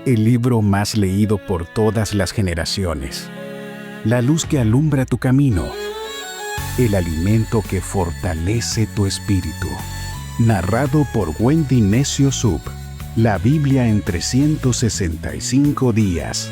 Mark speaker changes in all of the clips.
Speaker 1: el libro más leído por todas las generaciones, la luz que alumbra tu camino, el alimento que fortalece tu espíritu. Narrado por Wendy Necio Sub, la Biblia en 365 días.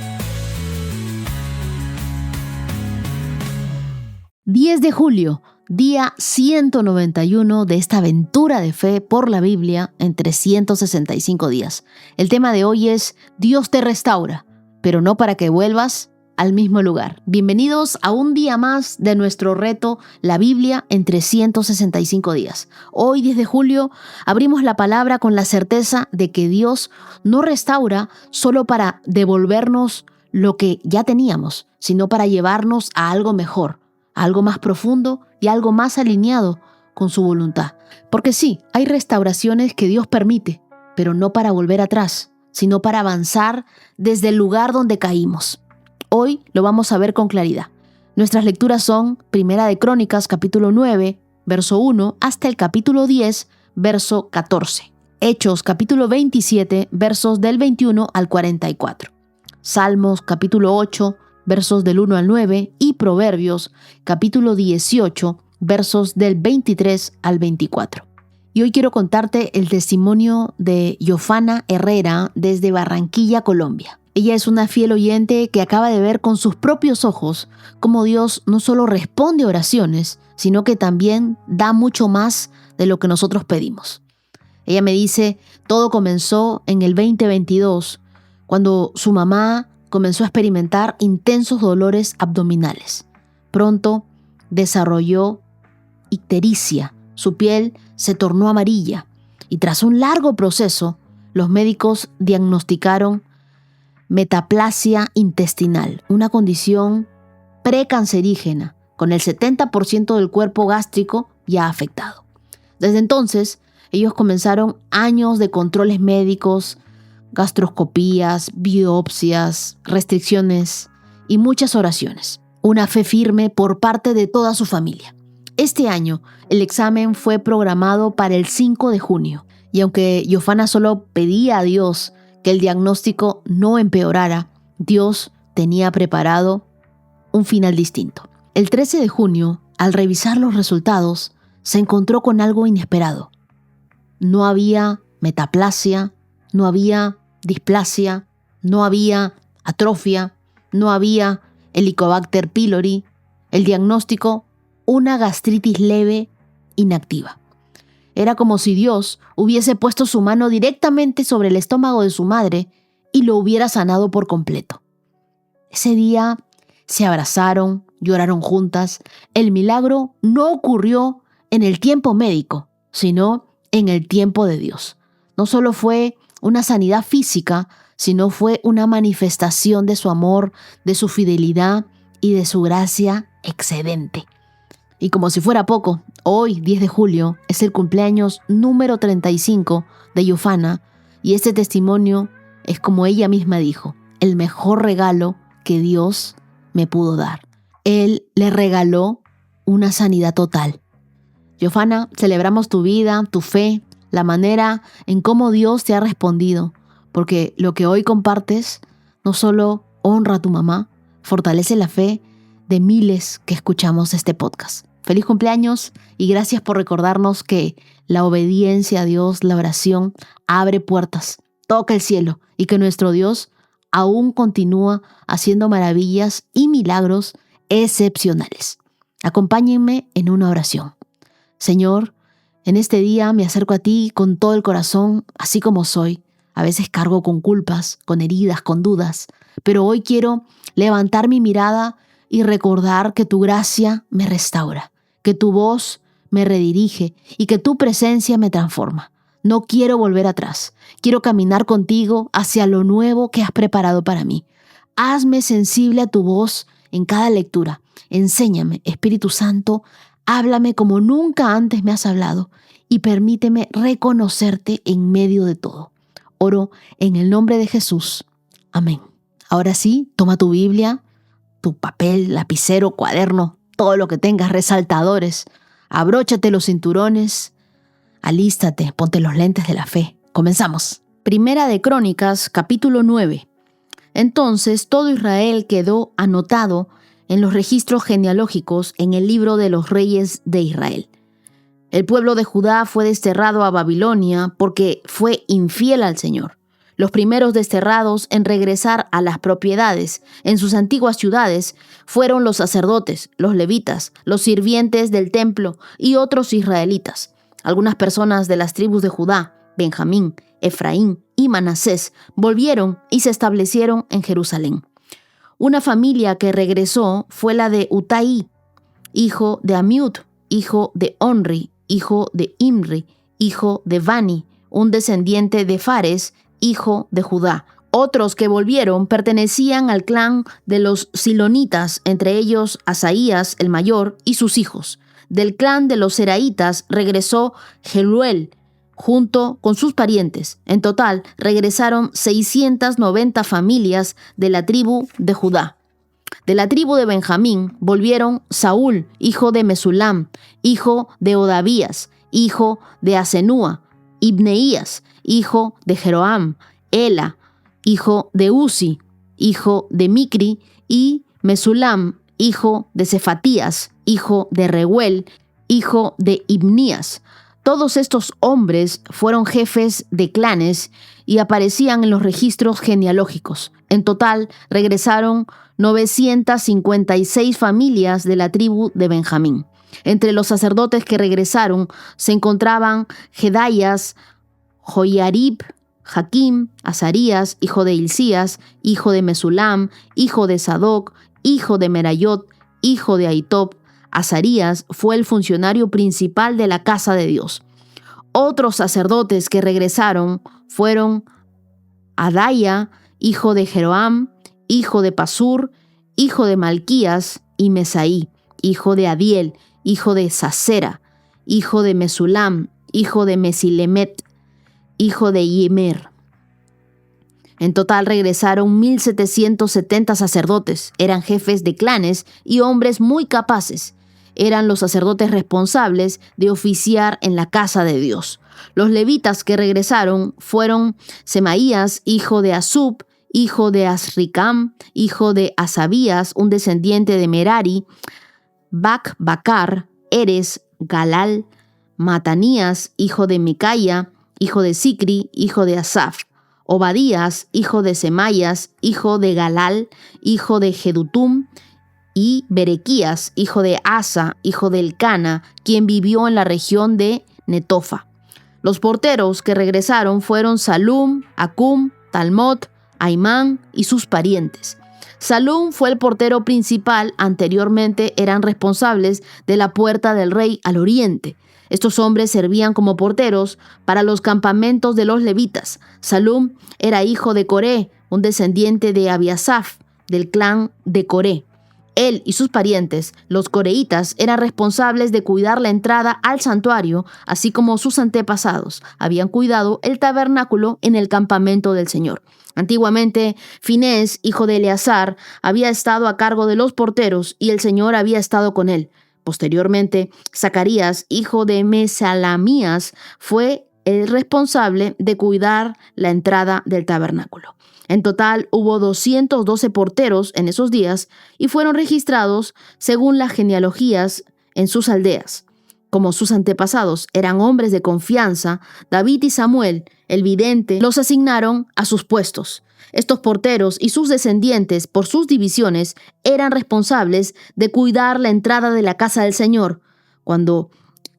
Speaker 2: 10 de julio, día 191 de esta aventura de fe por la Biblia en 365 días. El tema de hoy es Dios te restaura, pero no para que vuelvas al mismo lugar. Bienvenidos a un día más de nuestro reto, la Biblia en 365 días. Hoy, 10 de julio, abrimos la palabra con la certeza de que Dios no restaura solo para devolvernos lo que ya teníamos, sino para llevarnos a algo mejor, a algo más profundo y algo más alineado con su voluntad. Porque sí, hay restauraciones que Dios permite, pero no para volver atrás, sino para avanzar desde el lugar donde caímos. Hoy lo vamos a ver con claridad. Nuestras lecturas son Primera de Crónicas, capítulo 9, verso 1, hasta el capítulo 10, verso 14. Hechos, capítulo 27, versos del 21 al 44. Salmos, capítulo 8, versos del 1 al 9, y Proverbios, capítulo 18, versos del 23 al 24. Y hoy quiero contarte el testimonio de Yofana Herrera desde Barranquilla, Colombia. Ella es una fiel oyente que acaba de ver con sus propios ojos cómo Dios no solo responde oraciones, sino que también da mucho más de lo que nosotros pedimos. Ella me dice, todo comenzó en el 2022, cuando su mamá comenzó a experimentar intensos dolores abdominales. Pronto desarrolló ictericia, su piel se tornó amarilla y tras un largo proceso, los médicos diagnosticaron metaplasia intestinal, una condición precancerígena con el 70% del cuerpo gástrico ya afectado. Desde entonces, ellos comenzaron años de controles médicos, gastroscopías, biopsias, restricciones y muchas oraciones. Una fe firme por parte de toda su familia. Este año, el examen fue programado para el 5 de junio y aunque Yofana solo pedía a Dios que el diagnóstico no empeorara, Dios tenía preparado un final distinto. El 13 de junio, al revisar los resultados, se encontró con algo inesperado. No había metaplasia, no había displasia, no había atrofia, no había Helicobacter pylori. El diagnóstico, una gastritis leve inactiva. Era como si Dios hubiese puesto su mano directamente sobre el estómago de su madre y lo hubiera sanado por completo. Ese día se abrazaron, lloraron juntas. El milagro no ocurrió en el tiempo médico, sino en el tiempo de Dios. No solo fue una sanidad física, sino fue una manifestación de su amor, de su fidelidad y de su gracia excedente. Y como si fuera poco, hoy, 10 de julio, es el cumpleaños número 35 de Yofana y este testimonio es como ella misma dijo, el mejor regalo que Dios me pudo dar. Él le regaló una sanidad total. Yofana, celebramos tu vida, tu fe, la manera en cómo Dios te ha respondido, porque lo que hoy compartes no solo honra a tu mamá, fortalece la fe de miles que escuchamos este podcast. Feliz cumpleaños y gracias por recordarnos que la obediencia a Dios, la oración, abre puertas, toca el cielo y que nuestro Dios aún continúa haciendo maravillas y milagros excepcionales. Acompáñenme en una oración. Señor, en este día me acerco a ti con todo el corazón, así como soy. A veces cargo con culpas, con heridas, con dudas, pero hoy quiero levantar mi mirada y recordar que tu gracia me restaura, que tu voz me redirige y que tu presencia me transforma. No quiero volver atrás. Quiero caminar contigo hacia lo nuevo que has preparado para mí. Hazme sensible a tu voz en cada lectura. Enséñame, Espíritu Santo, háblame como nunca antes me has hablado y permíteme reconocerte en medio de todo. Oro en el nombre de Jesús. Amén. Ahora sí, toma tu Biblia, tu papel, lapicero, cuaderno, todo lo que tengas, resaltadores. Abróchate los cinturones, alístate, ponte los lentes de la fe. Comenzamos. Primera de Crónicas, capítulo 9. Entonces todo Israel quedó anotado en los registros genealógicos en el libro de los reyes de Israel. El pueblo de Judá fue desterrado a Babilonia porque fue infiel al Señor. Los primeros desterrados en regresar a las propiedades en sus antiguas ciudades fueron los sacerdotes, los levitas, los sirvientes del templo y otros israelitas. Algunas personas de las tribus de Judá, Benjamín, Efraín y Manasés volvieron y se establecieron en Jerusalén. Una familia que regresó fue la de Utai, hijo de Amiud, hijo de Onri, hijo de Imri, hijo de Bani, un descendiente de Fares, hijo de Judá. Otros que volvieron pertenecían al clan de los silonitas, entre ellos Asaías el mayor y sus hijos. Del clan de los seraitas regresó Jeluel, junto con sus parientes. En total, regresaron 690 familias de la tribu de Judá. De la tribu de Benjamín volvieron Saúl, hijo de Mesulam, hijo de Odavías, hijo de Asenúa, Ibneías, hijo de Jeroam, Ela, hijo de Uzi, hijo de Micri, y Mesulam, hijo de Cefatías, hijo de Reuel, hijo de Ibnías. Todos estos hombres fueron jefes de clanes y aparecían en los registros genealógicos. En total, regresaron 956 familias de la tribu de Benjamín. Entre los sacerdotes que regresaron se encontraban Jedaías, Joiarib, Jaquim, Azarías, hijo de Hilcías, hijo de Mesulam, hijo de Sadoc, hijo de Merayot, hijo de Ahitob. Azarías fue el funcionario principal de la casa de Dios. Otros sacerdotes que regresaron fueron Adaya, hijo de Jeroam, hijo de Pasur, hijo de Malquías, y Mesaí, hijo de Adiel, hijo de Sasera, hijo de Mesulam, hijo de Mesilemet, hijo de Yemer. En total regresaron 1,770 sacerdotes. Eran jefes de clanes y hombres muy capaces. Eran los sacerdotes responsables de oficiar en la casa de Dios. Los levitas que regresaron fueron Semaías, hijo de Asub, hijo de Asricam, hijo de Asabías, un descendiente de Merari, Bacar, Eres, Galal, Matanías, hijo de Micaya, hijo de Sicri, hijo de Asaf, Obadías, hijo de Semaías, hijo de Galal, hijo de Jedutum, y Berequías, hijo de Asa, hijo de Elcana, quien vivió en la región de Netofa. Los porteros que regresaron fueron Salum, Acum, Talmot, Aimán y sus parientes. Salum fue el portero principal. Anteriormente eran responsables de la puerta del rey al oriente. Estos hombres servían como porteros para los campamentos de los levitas. Salum era hijo de Coré, un descendiente de Abiasaf, del clan de Coré. Él y sus parientes, los coreitas, eran responsables de cuidar la entrada al santuario, así como sus antepasados habían cuidado el tabernáculo en el campamento del Señor. Antiguamente, Finés, hijo de Eleazar, había estado a cargo de los porteros y el Señor había estado con él. Posteriormente, Zacarías, hijo de Mesalamías, fue el responsable de cuidar la entrada del tabernáculo. En total hubo 212 porteros en esos días y fueron registrados según las genealogías en sus aldeas. Como sus antepasados eran hombres de confianza, David y Samuel, el vidente, los asignaron a sus puestos. Estos porteros y sus descendientes, por sus divisiones, eran responsables de cuidar la entrada de la casa del Señor, cuando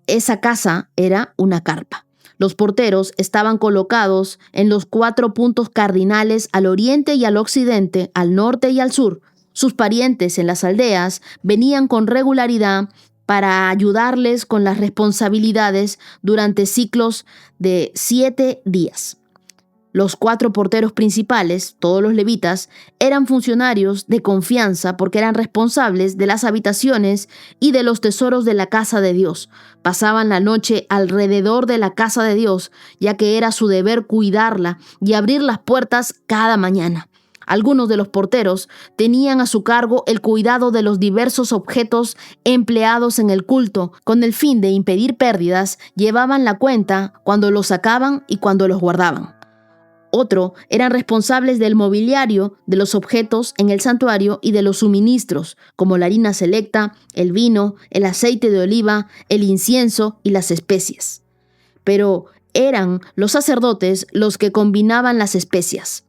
Speaker 2: esa casa era una carpa. Los porteros estaban colocados en los 4 puntos cardinales al oriente y al occidente, al norte y al sur. Sus parientes en las aldeas venían con regularidad para ayudarles con las responsabilidades durante ciclos de 7 días. Los 4 porteros principales, todos los levitas, eran funcionarios de confianza porque eran responsables de las habitaciones y de los tesoros de la casa de Dios. Pasaban la noche alrededor de la casa de Dios, ya que era su deber cuidarla y abrir las puertas cada mañana. Algunos de los porteros tenían a su cargo el cuidado de los diversos objetos empleados en el culto. Con el fin de impedir pérdidas, llevaban la cuenta cuando los sacaban y cuando los guardaban. Otro eran responsables del mobiliario, de los objetos en el santuario y de los suministros, como la harina selecta, el vino, el aceite de oliva, el incienso y las especias. Pero eran los sacerdotes los que combinaban las especias.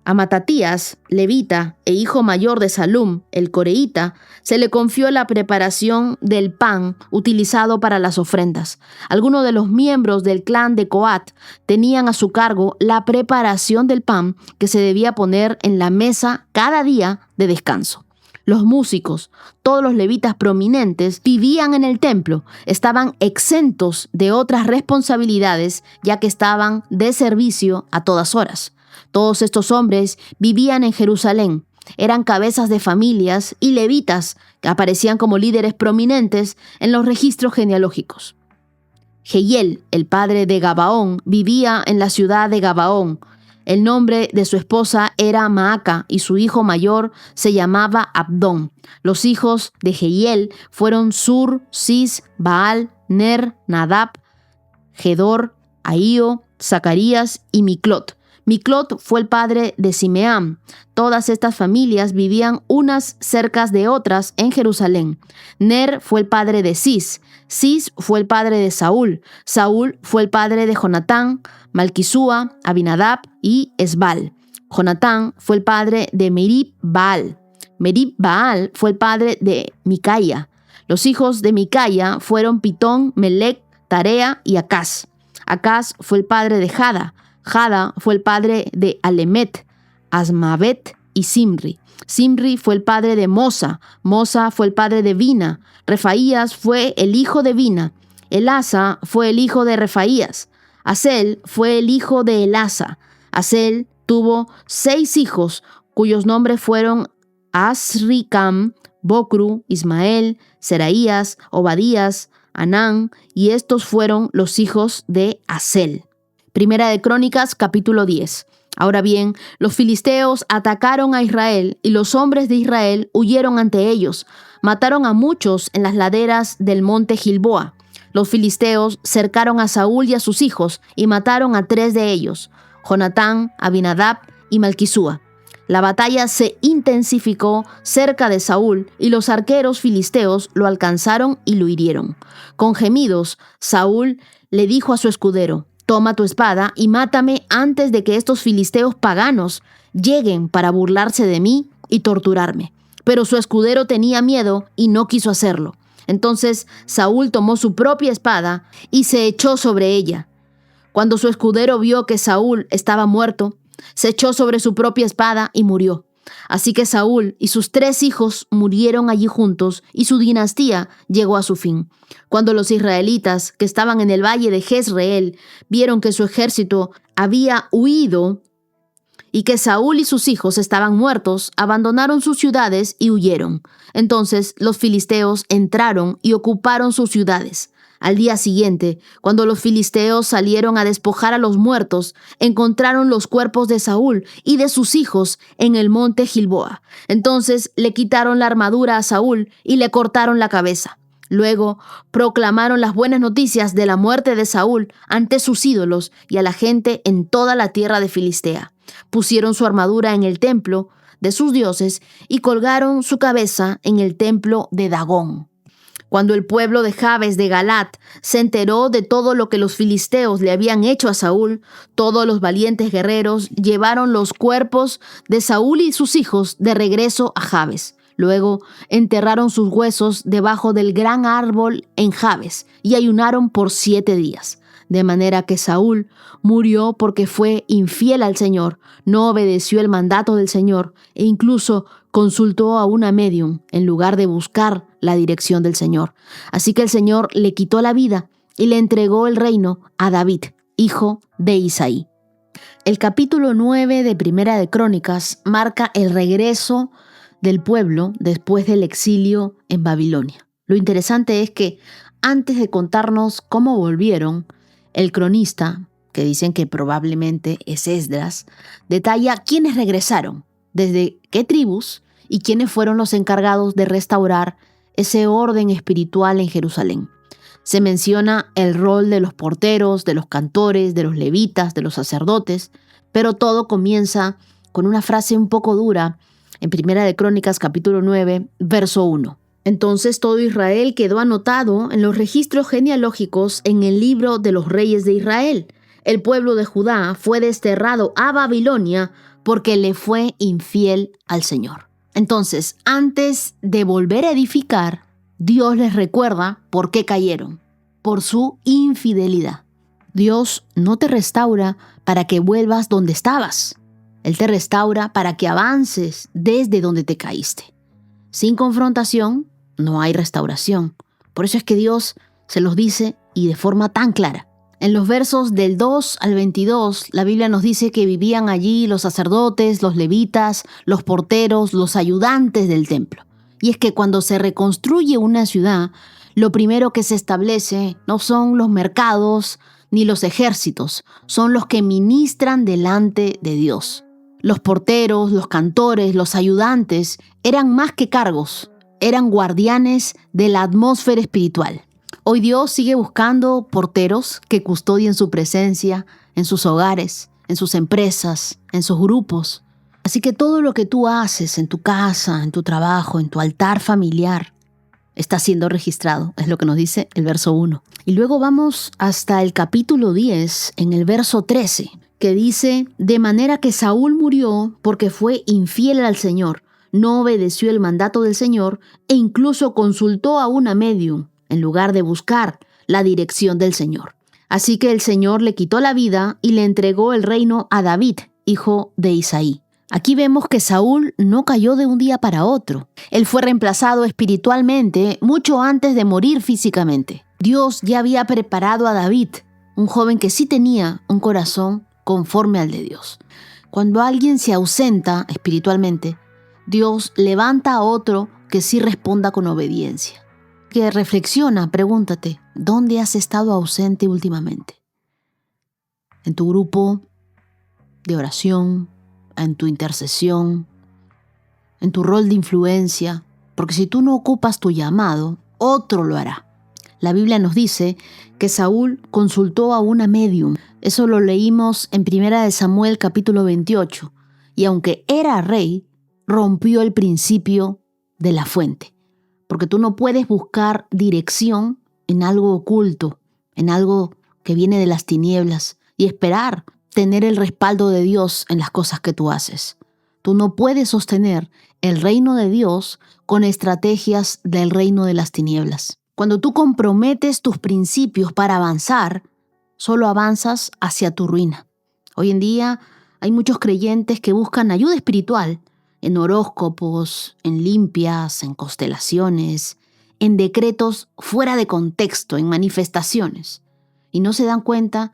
Speaker 2: A Matatías, levita e hijo mayor de Salum, el coreíta, se le confió la preparación del pan utilizado para las ofrendas. Algunos de los miembros del clan de Coat tenían a su cargo la preparación del pan que se debía poner en la mesa cada día de descanso. Los músicos, todos los levitas prominentes, vivían en el templo, estaban exentos de otras responsabilidades, ya que estaban de servicio a todas horas. Todos estos hombres vivían en Jerusalén, eran cabezas de familias y levitas que aparecían como líderes prominentes en los registros genealógicos. Jehiel, el padre de Gabaón, vivía en la ciudad de Gabaón. El nombre de su esposa era Maaca y su hijo mayor se llamaba Abdón. Los hijos de Jehiel fueron Sur, Cis, Baal, Ner, Nadab, Gedor, Ahío, Zacarías y Miclot. Miclot fue el padre de Simeam. Todas estas familias vivían unas cerca de otras en Jerusalén. Ner fue el padre de Cis. Cis fue el padre de Saúl. Saúl fue el padre de Jonatán, Malquisúa, Abinadab y Esbal. Jonatán fue el padre de Merib-Baal. Merib-Baal fue el padre de Micaya. Los hijos de Micaya fueron Pitón, Melec, Tarea y Acaz. Acaz fue el padre de Jada. Jada fue el padre de Alemet, Asmavet y Simri. Simri fue el padre de Mosa. Mosa fue el padre de Bina. Refaías fue el hijo de Bina. Elasa fue el hijo de Refaías. Asel fue el hijo de Elasa. Asel tuvo 6 hijos, cuyos nombres fueron Asricam, Bocru, Ismael, Seraías, Obadías, Anán, y estos fueron los hijos de Asel. Primera de Crónicas, capítulo 10. Ahora bien, los filisteos atacaron a Israel y los hombres de Israel huyeron ante ellos. Mataron a muchos en las laderas del monte Gilboa. Los filisteos cercaron a Saúl y a sus hijos y mataron a 3 de ellos, Jonatán, Abinadab y Malquisúa. La batalla se intensificó cerca de Saúl y los arqueros filisteos lo alcanzaron y lo hirieron. Con gemidos, Saúl le dijo a su escudero: «Toma tu espada y mátame antes de que estos filisteos paganos lleguen para burlarse de mí y torturarme». Pero su escudero tenía miedo y no quiso hacerlo. Entonces Saúl tomó su propia espada y se echó sobre ella. Cuando su escudero vio que Saúl estaba muerto, se echó sobre su propia espada y murió. Así que Saúl y sus 3 hijos murieron allí juntos y su dinastía llegó a su fin. Cuando los israelitas que estaban en el valle de Jezreel vieron que su ejército había huido y que Saúl y sus hijos estaban muertos, abandonaron sus ciudades y huyeron. Entonces los filisteos entraron y ocuparon sus ciudades. Al día siguiente, cuando los filisteos salieron a despojar a los muertos, encontraron los cuerpos de Saúl y de sus hijos en el monte Gilboa. Entonces le quitaron la armadura a Saúl y le cortaron la cabeza. Luego proclamaron las buenas noticias de la muerte de Saúl ante sus ídolos y a la gente en toda la tierra de Filistea. Pusieron su armadura en el templo de sus dioses y colgaron su cabeza en el templo de Dagón. Cuando el pueblo de Jabes de Galat se enteró de todo lo que los filisteos le habían hecho a Saúl, todos los valientes guerreros llevaron los cuerpos de Saúl y sus hijos de regreso a Jabes. Luego enterraron sus huesos debajo del gran árbol en Jabes y ayunaron por 7 días. De manera que Saúl murió porque fue infiel al Señor, no obedeció el mandato del Señor e incluso consultó a una médium en lugar de buscar la dirección del Señor. Así que el Señor le quitó la vida y le entregó el reino a David, hijo de Isaí. El capítulo 9 de Primera de Crónicas marca el regreso del pueblo después del exilio en Babilonia. Lo interesante es que antes de contarnos cómo volvieron, el cronista, que dicen que probablemente es Esdras, detalla quiénes regresaron, desde qué tribus y quiénes fueron los encargados de restaurar ese orden espiritual en Jerusalén. Se menciona el rol de los porteros, de los cantores, de los levitas, de los sacerdotes, Pero todo comienza con una frase un poco dura en Primera de Crónicas, capítulo 9, verso 1. Entonces todo Israel quedó anotado en los registros genealógicos en el libro de los reyes de Israel. El pueblo de Judá fue desterrado a Babilonia porque le fue infiel al Señor. Entonces, antes de volver a edificar, Dios les recuerda por qué cayeron, por su infidelidad. Dios no te restaura para que vuelvas donde estabas. Él te restaura para que avances desde donde te caíste. Sin confrontación, no hay restauración. Por eso es que Dios se los dice y de forma tan clara. En los versos del 2 al 22, la Biblia nos dice que vivían allí los sacerdotes, los levitas, los porteros, los ayudantes del templo. Y es que cuando se reconstruye una ciudad, lo primero que se establece no son los mercados ni los ejércitos, son los que ministran delante de Dios. Los porteros, los cantores, los ayudantes eran más que cargos, eran guardianes de la atmósfera espiritual. Hoy Dios sigue buscando porteros que custodien su presencia en sus hogares, en sus empresas, en sus grupos. Así que todo lo que tú haces en tu casa, en tu trabajo, en tu altar familiar, está siendo registrado, es lo que nos dice el verso 1. Y luego vamos hasta el capítulo 10, en el verso 13, que dice: de manera que Saúl murió porque fue infiel al Señor, no obedeció el mandato del Señor e incluso consultó a una médium en lugar de buscar la dirección del Señor. Así que el Señor le quitó la vida y le entregó el reino a David, hijo de Isaí. Aquí vemos que Saúl no cayó de un día para otro. Él fue reemplazado espiritualmente mucho antes de morir físicamente. Dios ya había preparado a David, un joven que sí tenía un corazón conforme al de Dios. Cuando alguien se ausenta espiritualmente, Dios levanta a otro que sí responda con obediencia. Que reflexiona, pregúntate, ¿dónde has estado ausente últimamente? ¿En tu grupo de oración? ¿En tu intercesión? ¿En tu rol de influencia? Porque si tú no ocupas tu llamado, otro lo hará. La Biblia nos dice que Saúl consultó a una médium. Eso lo leímos en 1 Samuel capítulo 28. Y aunque era rey, rompió el principio de la fuente. Porque tú no puedes buscar dirección en algo oculto, en algo que viene de las tinieblas, y esperar tener el respaldo de Dios en las cosas que tú haces. Tú no puedes sostener el reino de Dios con estrategias del reino de las tinieblas. Cuando tú comprometes tus principios para avanzar, solo avanzas hacia tu ruina. Hoy en día hay muchos creyentes que buscan ayuda espiritual en horóscopos, en limpias, en constelaciones, en decretos fuera de contexto, en manifestaciones. Y no se dan cuenta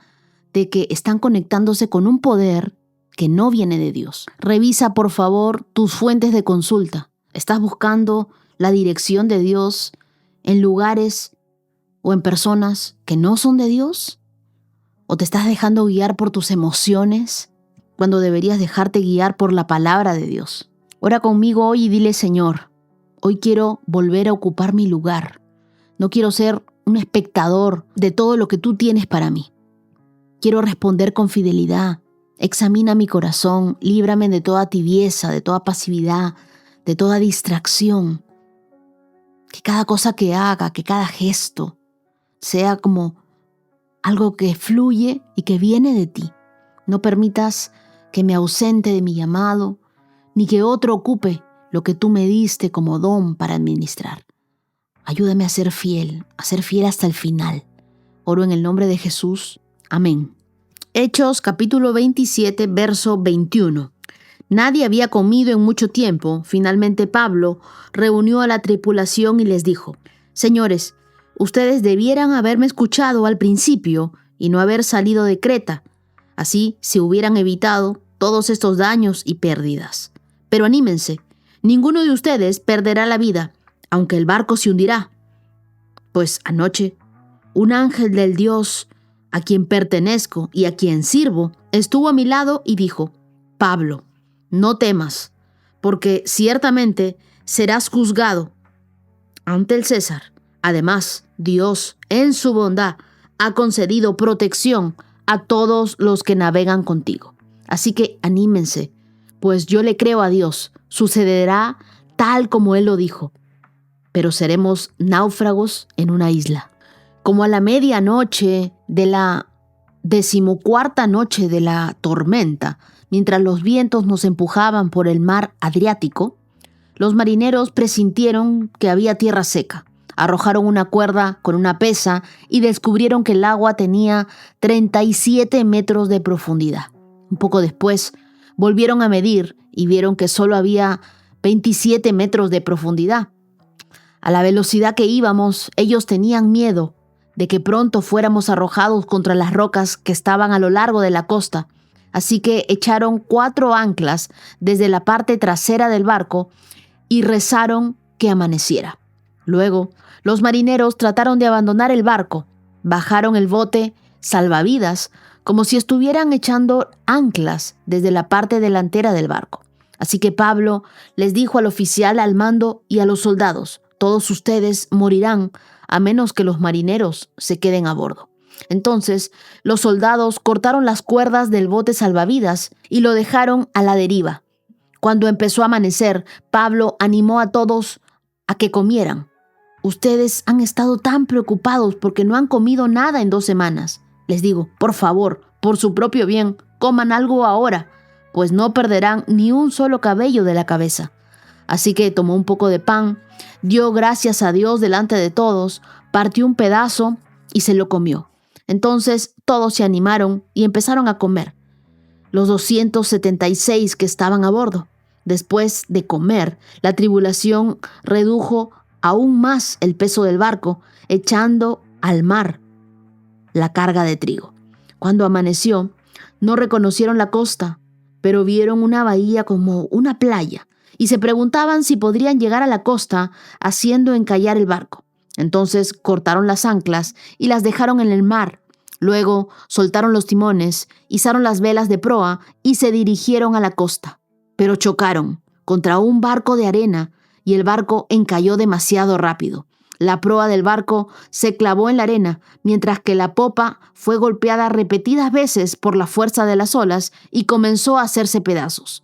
Speaker 2: de que están conectándose con un poder que no viene de Dios. Revisa, por favor, tus fuentes de consulta. ¿Estás buscando la dirección de Dios en lugares o en personas que no son de Dios? ¿O te estás dejando guiar por tus emociones cuando deberías dejarte guiar por la palabra de Dios? Ora conmigo hoy y dile: Señor, hoy quiero volver a ocupar mi lugar. No quiero ser un espectador de todo lo que tú tienes para mí. Quiero responder con fidelidad. Examina mi corazón, líbrame de toda tibieza, de toda pasividad, de toda distracción. Que cada cosa que haga, que cada gesto sea como algo que fluye y que viene de ti. No permitas que me ausente de mi llamado, ni que otro ocupe lo que tú me diste como don para administrar. Ayúdame a ser fiel hasta el final. Oro en el nombre de Jesús. Amén. Hechos capítulo 27, verso 21. Nadie había comido en mucho tiempo. Finalmente Pablo reunió a la tripulación y les dijo: Señores, ustedes debieran haberme escuchado al principio y no haber salido de Creta. Así se hubieran evitado todos estos daños y pérdidas. Pero anímense, ninguno de ustedes perderá la vida, aunque el barco se hundirá. Pues anoche, un ángel del Dios a quien pertenezco y a quien sirvo estuvo a mi lado y dijo: Pablo, no temas, porque ciertamente serás juzgado ante el César. Además, Dios, en su bondad, ha concedido protección a todos los que navegan contigo. Así que anímense, pues yo le creo a Dios, sucederá tal como Él lo dijo, pero seremos náufragos en una isla. Como a la medianoche de la 14ª noche de la tormenta, mientras los vientos nos empujaban por el mar Adriático, los marineros presintieron que había tierra seca. Arrojaron una cuerda con una pesa y descubrieron que el agua tenía 37 metros de profundidad. Un poco después, volvieron a medir y vieron que solo había 27 metros de profundidad. A la velocidad que íbamos, ellos tenían miedo de que pronto fuéramos arrojados contra las rocas que estaban a lo largo de la costa. Así que echaron 4 anclas desde la parte trasera del barco y rezaron que amaneciera. Luego, los marineros trataron de abandonar el barco. Bajaron el bote salvavidas como si estuvieran echando anclas desde la parte delantera del barco. Así que Pablo les dijo al oficial al mando y a los soldados: todos ustedes morirán a menos que los marineros se queden a bordo. Entonces, los soldados cortaron las cuerdas del bote salvavidas y lo dejaron a la deriva. Cuando empezó a amanecer, Pablo animó a todos a que comieran. Ustedes han estado tan preocupados porque no han comido nada en 2 semanas. Les digo, por favor, por su propio bien, coman algo ahora, pues no perderán ni un solo cabello de la cabeza. Así que tomó un poco de pan, dio gracias a Dios delante de todos, partió un pedazo y se lo comió. Entonces todos se animaron y empezaron a comer. Los 276 que estaban a bordo. Después de comer, la tribulación redujo aún más el peso del barco, echando al mar la carga de trigo. Cuando amaneció, no reconocieron la costa, pero vieron una bahía como una playa y se preguntaban si podrían llegar a la costa haciendo encallar el barco. Entonces cortaron las anclas y las dejaron en el mar. Luego soltaron los timones, izaron las velas de proa y se dirigieron a la costa. Pero chocaron contra un barco de arena y el barco encalló demasiado rápido. La proa del barco se clavó en la arena, mientras que la popa fue golpeada repetidas veces por la fuerza de las olas y comenzó a hacerse pedazos.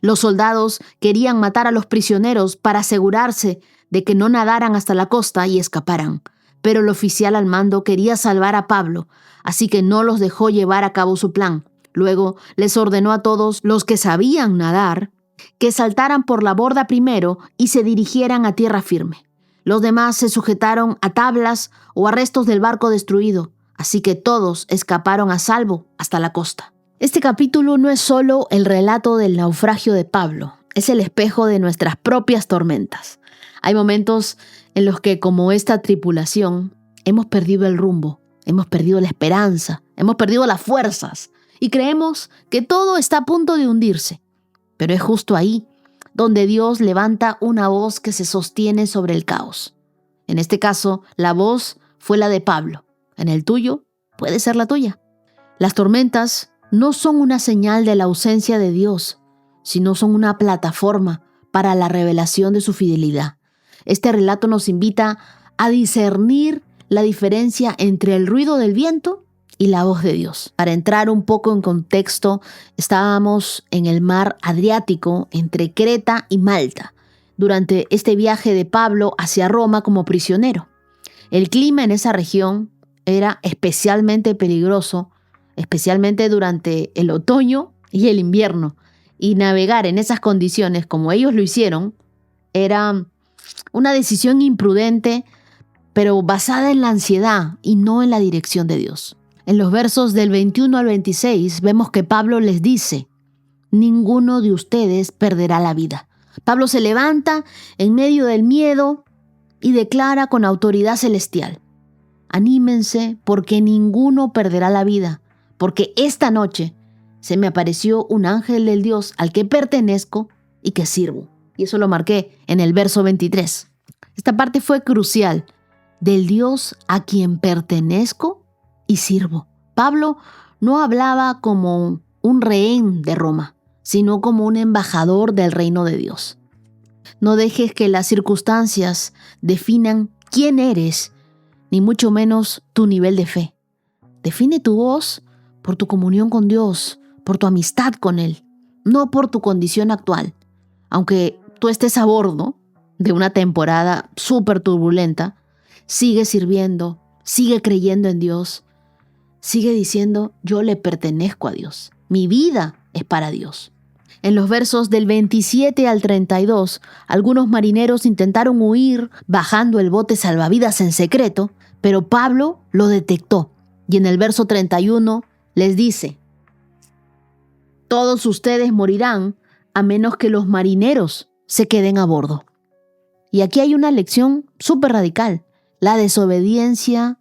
Speaker 2: Los soldados querían matar a los prisioneros para asegurarse de que no nadaran hasta la costa y escaparan. Pero el oficial al mando quería salvar a Pablo, así que no los dejó llevar a cabo su plan. Luego les ordenó a todos los que sabían nadar que saltaran por la borda primero y se dirigieran a tierra firme. Los demás se sujetaron a tablas o a restos del barco destruido, así que todos escaparon a salvo hasta la costa. Este capítulo no es solo el relato del naufragio de Pablo, es el espejo de nuestras propias tormentas. Hay momentos en los que, como esta tripulación, hemos perdido el rumbo, hemos perdido la esperanza, hemos perdido las fuerzas y creemos que todo está a punto de hundirse. Pero es justo ahí donde Dios levanta una voz que se sostiene sobre el caos. En este caso, la voz fue la de Pablo. En el tuyo, puede ser la tuya. Las tormentas no son una señal de la ausencia de Dios, sino son una plataforma para la revelación de su fidelidad. Este relato nos invita a discernir la diferencia entre el ruido del viento y la voz de Dios. Para entrar un poco en contexto, estábamos en el mar Adriático entre Creta y Malta, durante este viaje de Pablo hacia Roma como prisionero. El clima en esa región era especialmente peligroso, especialmente durante el otoño y el invierno. Y navegar en esas condiciones, como ellos lo hicieron, era una decisión imprudente, pero basada en la ansiedad y no en la dirección de Dios. En los versos del 21 al 26 vemos que Pablo les dice: ninguno de ustedes perderá la vida. Pablo se levanta en medio del miedo y declara con autoridad celestial: anímense porque ninguno perderá la vida, porque esta noche se me apareció un ángel del Dios al que pertenezco y que sirvo. Y eso lo marqué en el verso 23. Esta parte fue crucial. Del Dios a quien pertenezco y sirvo. Pablo no hablaba como un rehén de Roma, sino como un embajador del reino de Dios. No dejes que las circunstancias definan quién eres, ni mucho menos tu nivel de fe. Define tu voz por tu comunión con Dios, por tu amistad con Él, no por tu condición actual. Aunque tú estés a bordo de una temporada súper turbulenta, sigue sirviendo, sigue creyendo en Dios, sigue diciendo, yo le pertenezco a Dios, mi vida es para Dios. En los versos del 27 al 32, algunos marineros intentaron huir bajando el bote salvavidas en secreto, pero Pablo lo detectó. Y en el verso 31 les dice, todos ustedes morirán a menos que los marineros se queden a bordo. Y aquí hay una lección súper radical. La desobediencia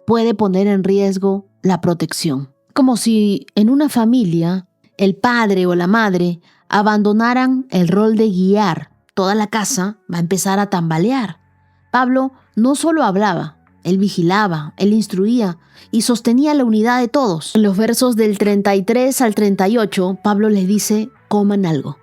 Speaker 2: puede poner en riesgo la protección. Como si en una familia el padre o la madre abandonaran el rol de guiar. Toda la casa va a empezar a tambalear. Pablo no solo hablaba, él vigilaba, él instruía y sostenía la unidad de todos. En los versos del 33 al 38, Pablo les dice, coman algo.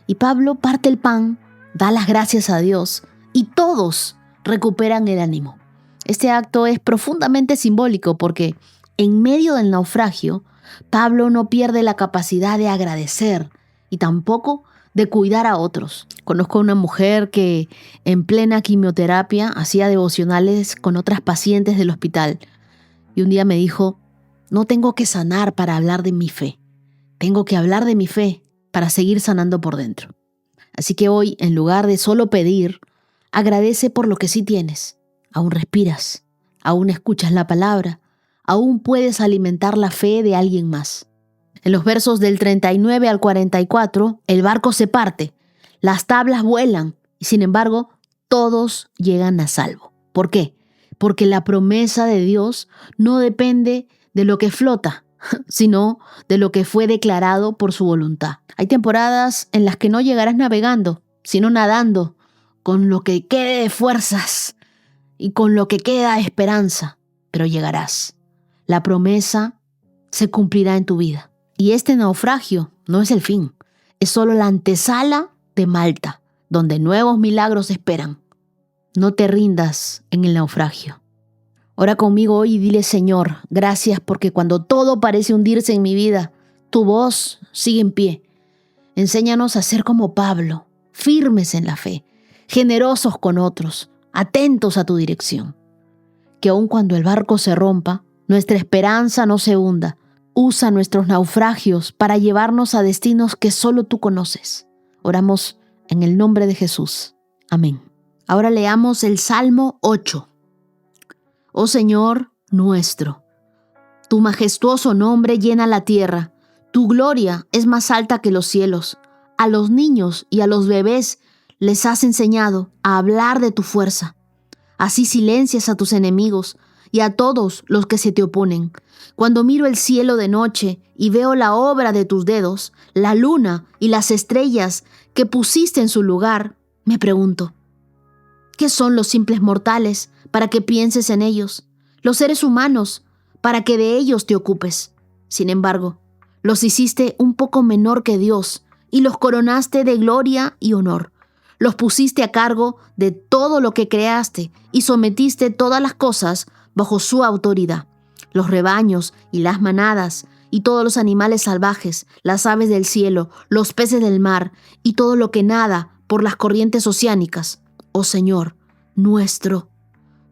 Speaker 2: Y Pablo parte el pan, da las gracias a Dios y todos recuperan el ánimo. Este acto es profundamente simbólico porque en medio del naufragio, Pablo no pierde la capacidad de agradecer y tampoco de cuidar a otros. Conozco a una mujer que en plena quimioterapia hacía devocionales con otras pacientes del hospital y un día me dijo, no tengo que sanar para hablar de mi fe, tengo que hablar de mi fe para seguir sanando por dentro. Así que hoy, en lugar de solo pedir, agradece por lo que sí tienes. Aún respiras, aún escuchas la palabra, aún puedes alimentar la fe de alguien más. En los versos del 39 al 44, el barco se parte, las tablas vuelan y sin embargo, todos llegan a salvo. ¿Por qué? Porque la promesa de Dios no depende de lo que flota, sino de lo que fue declarado por su voluntad. Hay temporadas en las que no llegarás navegando, sino nadando, con lo que quede de fuerzas y con lo que queda de esperanza, pero llegarás. La promesa se cumplirá en tu vida. Y este naufragio no es el fin, es solo la antesala de Malta, donde nuevos milagros esperan. No te rindas en el naufragio. Ora conmigo hoy y dile, Señor, gracias porque cuando todo parece hundirse en mi vida, tu voz sigue en pie. Enséñanos a ser como Pablo, firmes en la fe, generosos con otros, atentos a tu dirección. Que aun cuando el barco se rompa, nuestra esperanza no se hunda. Usa nuestros naufragios para llevarnos a destinos que solo tú conoces. Oramos en el nombre de Jesús. Amén. Ahora leamos el Salmo 8. Oh Señor nuestro, tu majestuoso nombre llena la tierra. Tu gloria es más alta que los cielos. A los niños y a los bebés les has enseñado a hablar de tu fuerza. Así silencias a tus enemigos y a todos los que se te oponen. Cuando miro el cielo de noche y veo la obra de tus dedos, la luna y las estrellas que pusiste en su lugar, me pregunto, ¿qué son los simples mortales para que pienses en ellos? Los seres humanos para que de ellos te ocupes. Sin embargo, los hiciste un poco menor que Dios y los coronaste de gloria y honor. Los pusiste a cargo de todo lo que creaste y sometiste todas las cosas bajo su autoridad. Los rebaños y las manadas y todos los animales salvajes, las aves del cielo, los peces del mar y todo lo que nada por las corrientes oceánicas. Oh Señor, nuestro,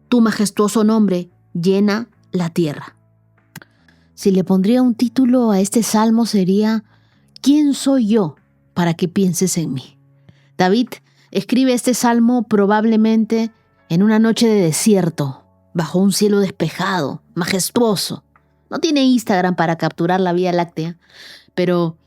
Speaker 2: tu majestuoso nombre llena la tierra. Si le pondría un título a este salmo sería ¿Quién soy yo para que pienses en mí? David escribe este salmo probablemente en una noche de desierto, bajo un cielo despejado, majestuoso. No tiene Instagram para capturar la Vía Láctea, pero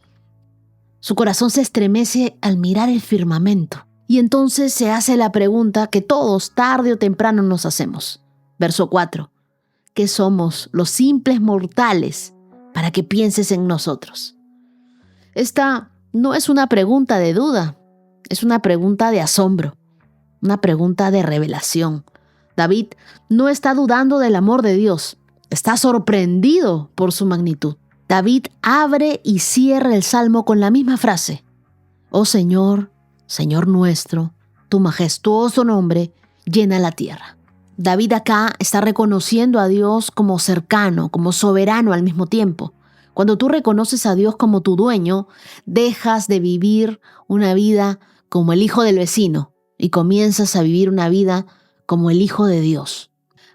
Speaker 2: su corazón se estremece al mirar el firmamento. Y entonces se hace la pregunta que todos, tarde o temprano, nos hacemos. Verso 4. ¿Qué somos los simples mortales para que pienses en nosotros? Esta no es una pregunta de duda, es una pregunta de asombro, una pregunta de revelación. David no está dudando del amor de Dios, está sorprendido por su magnitud. David abre y cierra el salmo con la misma frase. Oh Señor, Señor nuestro, tu majestuoso nombre llena la tierra. David acá está reconociendo a Dios como cercano, como soberano al mismo tiempo, Cuando tú reconoces a Dios como tu dueño, dejas de vivir una vida como el hijo del vecino y comienzas a vivir una vida como el hijo de Dios.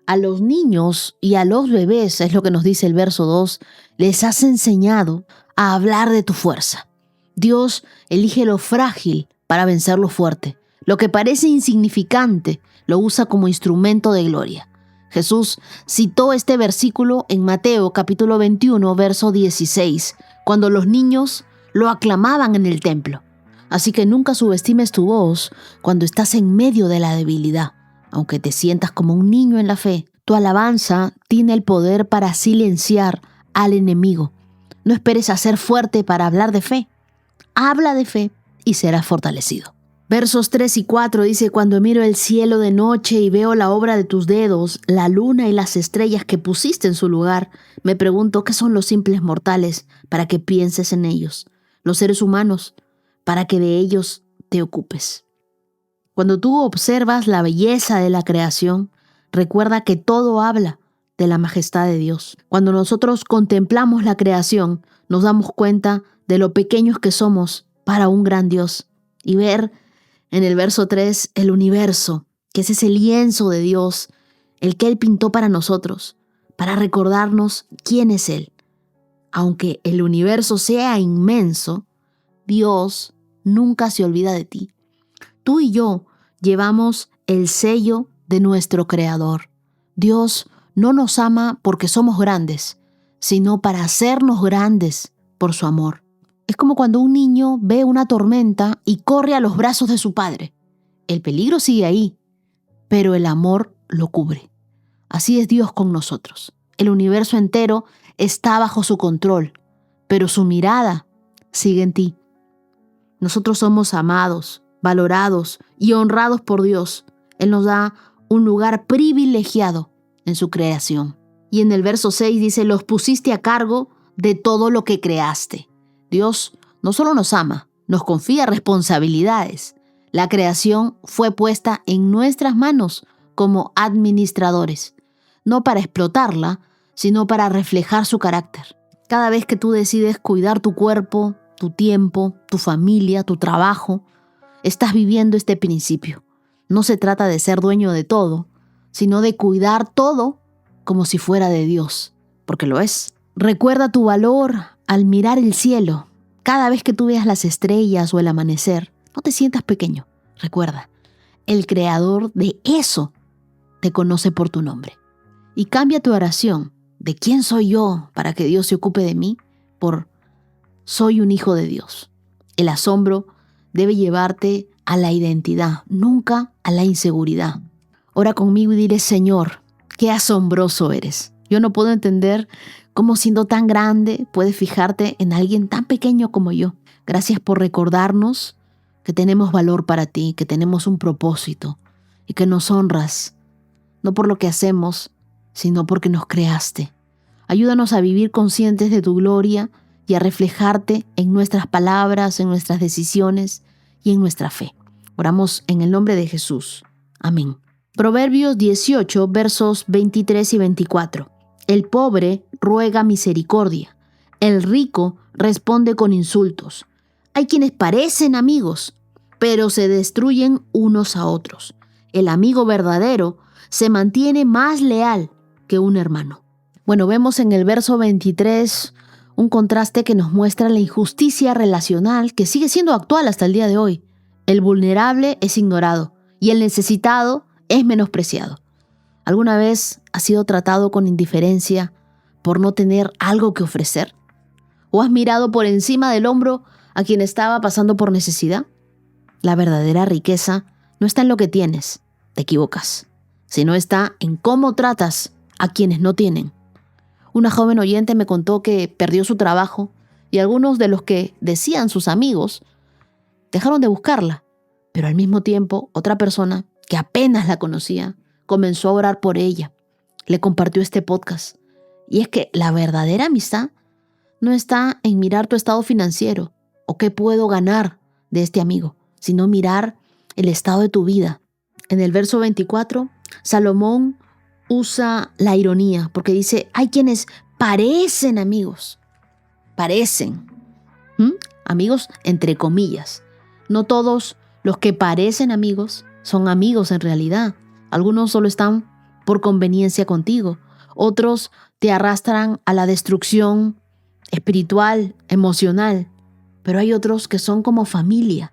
Speaker 2: A los niños y a los bebés, es lo que nos dice el verso 2, les has enseñado a hablar de tu fuerza. Dios elige lo frágil para vencer lo fuerte. Lo que parece insignificante lo usa como instrumento de gloria. Jesús citó este versículo en Mateo capítulo 21, verso 16, cuando los niños lo aclamaban en el templo. Así que nunca subestimes tu voz cuando estás en medio de la debilidad. Aunque te sientas como un niño en la fe, tu alabanza tiene el poder para silenciar al enemigo. No esperes a ser fuerte para hablar de fe. Habla de fe y serás fortalecido. Versos 3 y 4 dice: cuando miro el cielo de noche y veo la obra de tus dedos, la luna y las estrellas que pusiste en su lugar, me pregunto qué son los simples mortales para que pienses en ellos, los seres humanos para que de ellos te ocupes. Cuando tú observas la belleza de la creación, recuerda que todo habla de la majestad de Dios. Cuando nosotros contemplamos la creación, nos damos cuenta de lo pequeños que somos para un gran Dios. Y ver en el verso 3 el universo, que es ese lienzo de Dios, el que Él pintó para nosotros, para recordarnos quién es Él. Aunque el universo sea inmenso, Dios nunca se olvida de ti. Tú y yo llevamos el sello de nuestro Creador. Dios no nos ama porque somos grandes, sino para hacernos grandes por su amor. Es como cuando un niño ve una tormenta y corre a los brazos de su padre. El peligro sigue ahí, pero el amor lo cubre. Así es Dios con nosotros. El universo entero está bajo su control, pero su mirada sigue en ti. Nosotros somos amados, valorados y honrados por Dios. Él nos da un lugar privilegiado en su creación. Y en el verso 6 dice: los pusiste a cargo de todo lo que creaste. Dios no solo nos ama, nos confía responsabilidades. La creación fue puesta en nuestras manos como administradores, no para explotarla, sino para reflejar su carácter. Cada vez que tú decides cuidar tu cuerpo, tu tiempo, tu familia, tu trabajo, estás viviendo este principio. No se trata de ser dueño de todo, sino de cuidar todo como si fuera de Dios, porque lo es. Recuerda tu valor al mirar el cielo. Cada vez que tú veas las estrellas o el amanecer, no te sientas pequeño. Recuerda, el creador de eso te conoce por tu nombre. Y cambia tu oración de ¿quién soy yo para que Dios se ocupe de mí? Por soy un hijo de Dios. El asombro debe llevarte a la identidad, nunca a la inseguridad. Ora conmigo y dile: Señor, qué asombroso eres. Yo no puedo entender cómo siendo tan grande puedes fijarte en alguien tan pequeño como yo. Gracias por recordarnos que tenemos valor para ti, que tenemos un propósito y que nos honras, no por lo que hacemos, sino porque nos creaste. Ayúdanos a vivir conscientes de tu gloria y a reflejarte en nuestras palabras, en nuestras decisiones y en nuestra fe. Oramos en el nombre de Jesús. Amén. Proverbios 18, versos 23 y 24. El pobre ruega misericordia, el rico responde con insultos. Hay quienes parecen amigos, pero se destruyen unos a otros. El amigo verdadero se mantiene más leal que un hermano. Bueno, vemos en el verso 23 un contraste que nos muestra la injusticia relacional que sigue siendo actual hasta el día de hoy. El vulnerable es ignorado y el necesitado es menospreciado. ¿Alguna vez has sido tratado con indiferencia por no tener algo que ofrecer? ¿O has mirado por encima del hombro a quien estaba pasando por necesidad? La verdadera riqueza no está en lo que tienes, te equivocas, sino está en cómo tratas a quienes no tienen. Una joven oyente me contó que perdió su trabajo y algunos de los que decían sus amigos dejaron de buscarla, pero al mismo tiempo otra persona que apenas la conocía comenzó a orar por ella. Le compartió este podcast. Y es que la verdadera amistad no está en mirar tu estado financiero o qué puedo ganar de este amigo, sino mirar el estado de tu vida. En el verso 24, Salomón usa la ironía porque dice: hay quienes parecen amigos, parecen. Amigos entre comillas. No todos los que parecen amigos son amigos en realidad. Algunos solo están por conveniencia contigo. Otros te arrastran a la destrucción espiritual, emocional. Pero hay otros que son como familia.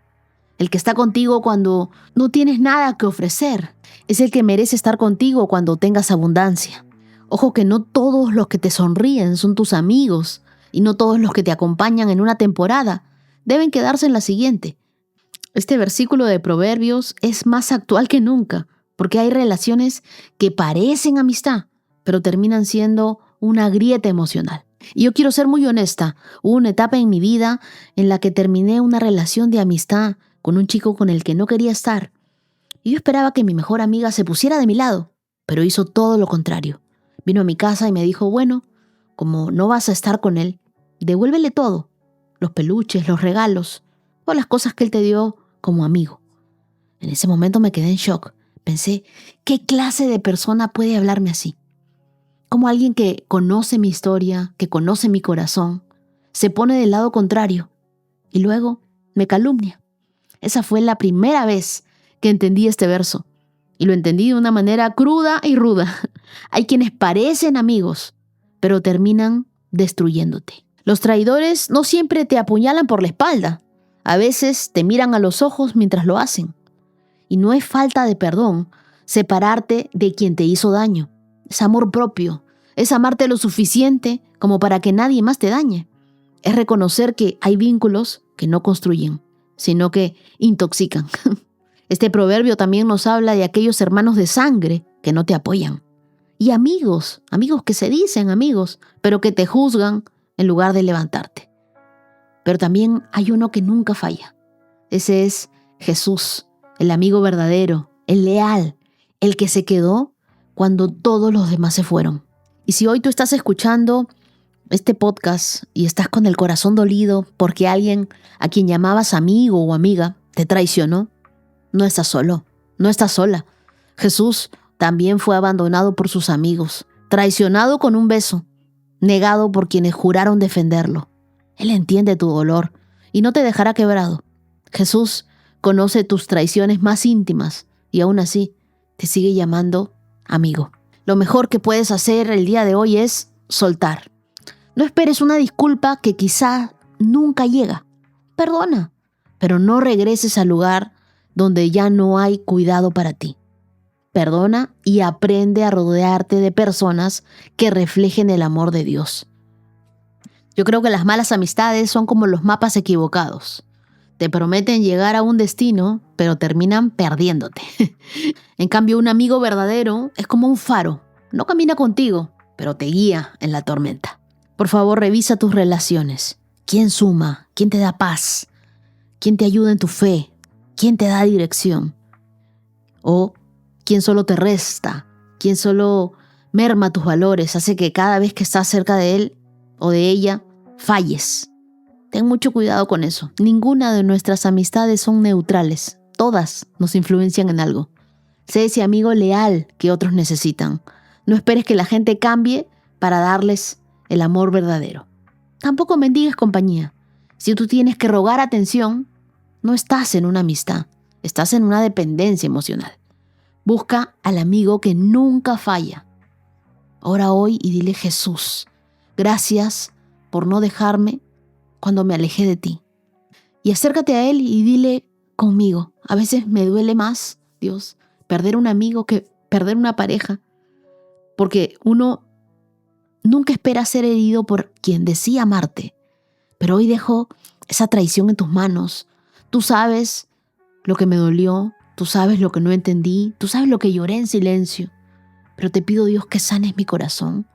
Speaker 2: El que está contigo cuando no tienes nada que ofrecer. Es el que merece estar contigo cuando tengas abundancia. Ojo que no todos los que te sonríen son tus amigos y no todos los que te acompañan en una temporada deben quedarse en la siguiente. Este versículo de Proverbios es más actual que nunca porque hay relaciones que parecen amistad, pero terminan siendo una grieta emocional. Y yo quiero ser muy honesta. Hubo una etapa en mi vida en la que terminé una relación de amistad con un chico con el que no quería estar. Y yo esperaba que mi mejor amiga se pusiera de mi lado, pero hizo todo lo contrario. Vino a mi casa y me dijo, bueno, como no vas a estar con él, devuélvele todo. Los peluches, los regalos, o las cosas que él te dio como amigo. En ese momento me quedé en shock. Pensé, ¿qué clase de persona puede hablarme así? Como alguien que conoce mi historia, que conoce mi corazón, se pone del lado contrario y luego me calumnia. Esa fue la primera vez que entendí este verso y lo entendí de una manera cruda y ruda. Hay quienes parecen amigos, pero terminan destruyéndote. Los traidores no siempre te apuñalan por la espalda. A veces te miran a los ojos mientras lo hacen. Y no es falta de perdón separarte de quien te hizo daño. Es amor propio. Es amarte lo suficiente como para que nadie más te dañe. Es reconocer que hay vínculos que no construyen, sino que intoxican. Este proverbio también nos habla de aquellos hermanos de sangre que no te apoyan. Y amigos que se dicen amigos, pero que te juzgan en lugar de levantarte. Pero también hay uno que nunca falla. Ese es Jesús, el amigo verdadero, el leal, el que se quedó cuando todos los demás se fueron. Y si hoy tú estás escuchando este podcast y estás con el corazón dolido porque alguien a quien llamabas amigo o amiga te traicionó, no estás solo, no estás sola. Jesús también fue abandonado por sus amigos, traicionado con un beso, negado por quienes juraron defenderlo. Él entiende tu dolor y no te dejará quebrado. Jesús conoce tus traiciones más íntimas y aún así te sigue llamando amigo. Lo mejor que puedes hacer el día de hoy es soltar. No esperes una disculpa que quizá nunca llega. Perdona, pero no regreses al lugar donde ya no hay cuidado para ti. Perdona y aprende a rodearte de personas que reflejen el amor de Dios. Yo creo que las malas amistades son como los mapas equivocados. Te prometen llegar a un destino, pero terminan perdiéndote. En cambio, un amigo verdadero es como un faro. No camina contigo, pero te guía en la tormenta. Por favor, revisa tus relaciones. ¿Quién suma? ¿Quién te da paz? ¿Quién te ayuda en tu fe? ¿Quién te da dirección? ¿O quién solo te resta? ¿Quién solo merma tus valores? Hace que cada vez que estás cerca de él o de ella, falles. Ten mucho cuidado con eso. Ninguna de nuestras amistades son neutrales. Todas nos influencian en algo. Sé ese amigo leal que otros necesitan. No esperes que la gente cambie para darles el amor verdadero. Tampoco mendigues compañía. Si tú tienes que rogar atención, no estás en una amistad. Estás en una dependencia emocional. Busca al amigo que nunca falla. Ora hoy y dile: Jesús, gracias por no dejarme cuando me alejé de ti. Y acércate a él y dile conmigo. A veces me duele más, Dios, perder un amigo que perder una pareja. Porque uno nunca espera ser herido por quien decía amarte. Pero hoy dejo esa traición en tus manos. Tú sabes lo que me dolió. Tú sabes lo que no entendí. Tú sabes lo que lloré en silencio. Pero te pido, Dios, que sanes mi corazón,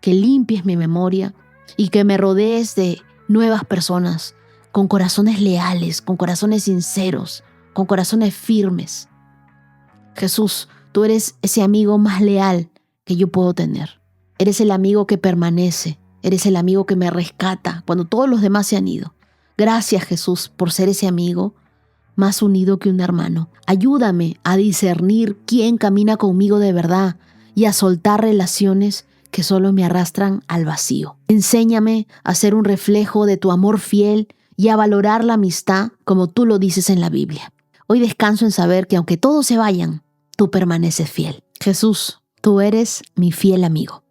Speaker 2: que limpies mi memoria y que me rodees de nuevas personas con corazones leales, con corazones sinceros, con corazones firmes. Jesús, tú eres ese amigo más leal que yo puedo tener. Eres el amigo que permanece. Eres el amigo que me rescata cuando todos los demás se han ido. Gracias, Jesús, por ser ese amigo más unido que un hermano. Ayúdame a discernir quién camina conmigo de verdad y a soltar relaciones que solo me arrastran al vacío. Enséñame a ser un reflejo de tu amor fiel y a valorar la amistad como tú lo dices en la Biblia. Hoy descanso en saber que aunque todos se vayan, tú permaneces fiel. Jesús, tú eres mi fiel amigo.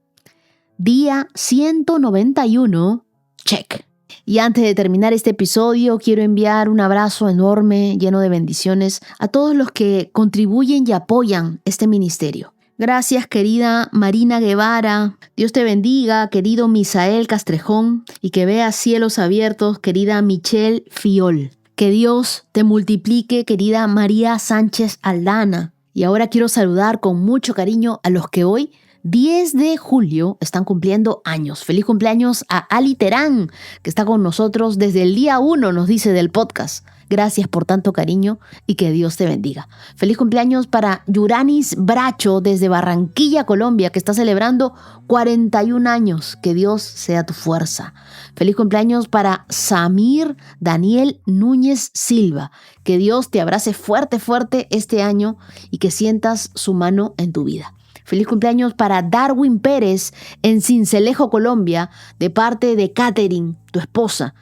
Speaker 2: Día 191, check. Y antes de terminar este episodio, quiero enviar un abrazo enorme, lleno de bendiciones, a todos los que contribuyen y apoyan este ministerio. Gracias, querida Marina Guevara. Dios te bendiga, querido Misael Castrejón, y que veas cielos abiertos, querida Michelle Fiol. Que Dios te multiplique, querida María Sánchez Aldana. Y ahora quiero saludar con mucho cariño a los que hoy, 10 de julio, están cumpliendo años. Feliz cumpleaños a Ali Terán, que está con nosotros desde el día 1, nos dice, del podcast. Gracias por tanto cariño y que Dios te bendiga. Feliz cumpleaños para Yuranis Bracho desde Barranquilla, Colombia, que está celebrando 41 años. Que Dios sea tu fuerza. Feliz cumpleaños para Samir Daniel Núñez Silva. Que Dios te abrace fuerte, fuerte este año y que sientas su mano en tu vida. Feliz cumpleaños para Darwin Pérez en Sincelejo, Colombia, de parte de Catherine, tu esposa.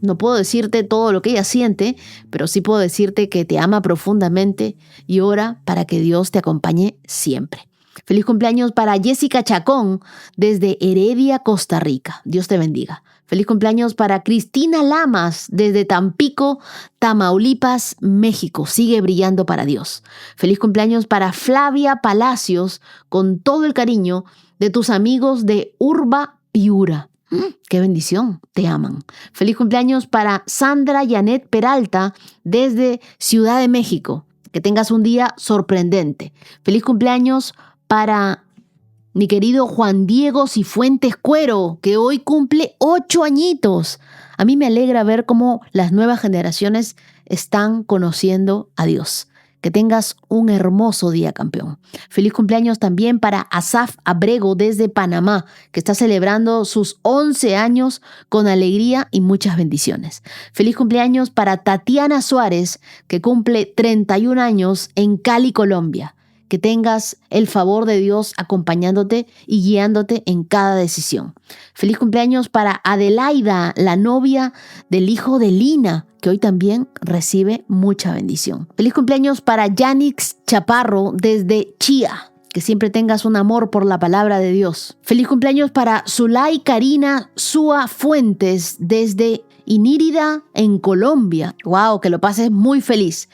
Speaker 2: No puedo decirte todo lo que ella siente, pero sí puedo decirte que te ama profundamente y ora para que Dios te acompañe siempre. Feliz cumpleaños para Jessica Chacón desde Heredia, Costa Rica. Dios te bendiga. Feliz cumpleaños para Cristina Lamas desde Tampico, Tamaulipas, México. Sigue brillando para Dios. Feliz cumpleaños para Flavia Palacios, con todo el cariño de tus amigos de Urba Piura. ¡Qué bendición! Te aman. Feliz cumpleaños para Sandra Janet Peralta desde Ciudad de México. Que tengas un día sorprendente. Feliz cumpleaños para mi querido Juan Diego Cifuentes Cuero, que hoy cumple 8 añitos. A mí me alegra ver cómo las nuevas generaciones están conociendo a Dios. Que tengas un hermoso día, campeón. Feliz cumpleaños también para Asaf Abrego desde Panamá, que está celebrando sus 11 años con alegría y muchas bendiciones. Feliz cumpleaños para Tatiana Suárez, que cumple 31 años en Cali, Colombia. Que tengas el favor de Dios acompañándote y guiándote en cada decisión. Feliz cumpleaños para Adelaida, la novia del hijo de Lina, que hoy también recibe mucha bendición. Feliz cumpleaños para Yanix Chaparro desde Chía. Que siempre tengas un amor por la palabra de Dios. Feliz cumpleaños para Zulay Karina Súa Fuentes desde Inírida, en Colombia. ¡Wow! Que lo pases muy feliz.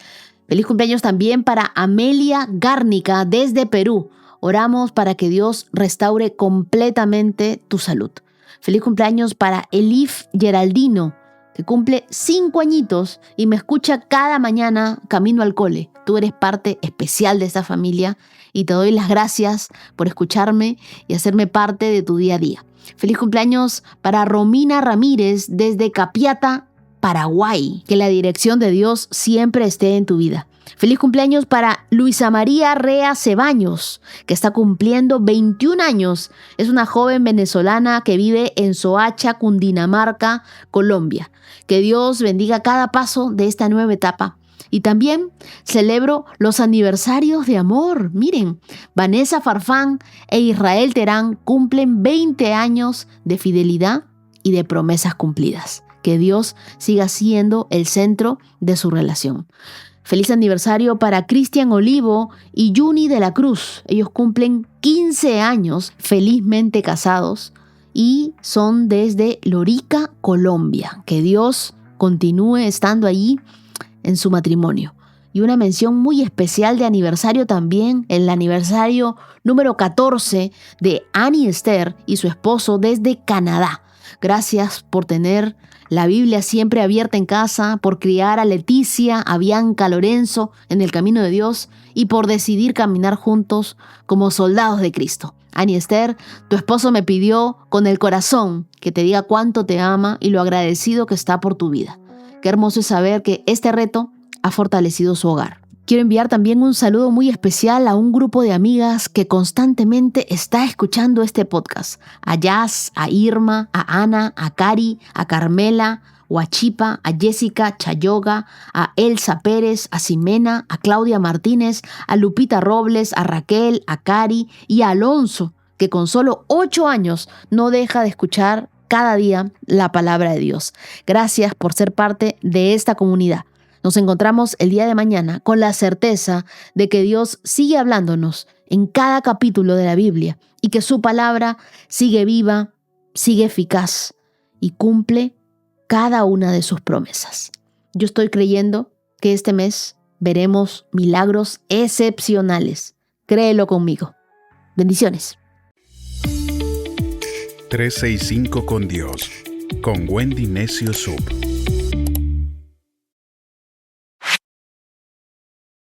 Speaker 2: Feliz cumpleaños también para Amelia Gárnica desde Perú. Oramos para que Dios restaure completamente tu salud. Feliz cumpleaños para Elif Geraldino, que cumple 5 añitos y me escucha cada mañana camino al cole. Tú eres parte especial de esta familia y te doy las gracias por escucharme y hacerme parte de tu día a día. Feliz cumpleaños para Romina Ramírez desde Capiata, Paraguay. Que la dirección de Dios siempre esté en tu vida. Feliz cumpleaños para Luisa María Rea Cebaños, que está cumpliendo 21 años. Es una joven venezolana que vive en Soacha, Cundinamarca, Colombia. Que Dios bendiga cada paso de esta nueva etapa. Y también celebro los aniversarios de amor. Miren, Vanessa Farfán e Israel Terán cumplen 20 años de fidelidad y de promesas cumplidas. Que Dios siga siendo el centro de su relación. Feliz aniversario para Cristian Olivo y Juni de la Cruz. Ellos cumplen 15 años felizmente casados y son desde Lorica, Colombia. Que Dios continúe estando allí en su matrimonio. Y una mención muy especial de aniversario también, el aniversario número 14 de Annie Esther y su esposo desde Canadá. Gracias por tener la Biblia siempre abierta en casa, por criar a Leticia, a Bianca, a Lorenzo en el camino de Dios y por decidir caminar juntos como soldados de Cristo. Annie Esther, tu esposo me pidió con el corazón que te diga cuánto te ama y lo agradecido que está por tu vida. Qué hermoso es saber que este reto ha fortalecido su hogar. Quiero enviar también un saludo muy especial a un grupo de amigas que constantemente está escuchando este podcast. A Jazz, a Irma, a Ana, a Cari, a Carmela, Huachipa, a Jessica Chayoga, a Elsa Pérez, a Ximena, a Claudia Martínez, a Lupita Robles, a Raquel, a Cari y a Alonso, que con solo 8 años no deja de escuchar cada día la palabra de Dios. Gracias por ser parte de esta comunidad. Nos encontramos el día de mañana con la certeza de que Dios sigue hablándonos en cada capítulo de la Biblia y que su palabra sigue viva, sigue eficaz y cumple cada una de sus promesas. Yo estoy creyendo que este mes veremos milagros excepcionales. Créelo conmigo. Bendiciones.
Speaker 1: 365 con Dios, con Wendy Necio Sub.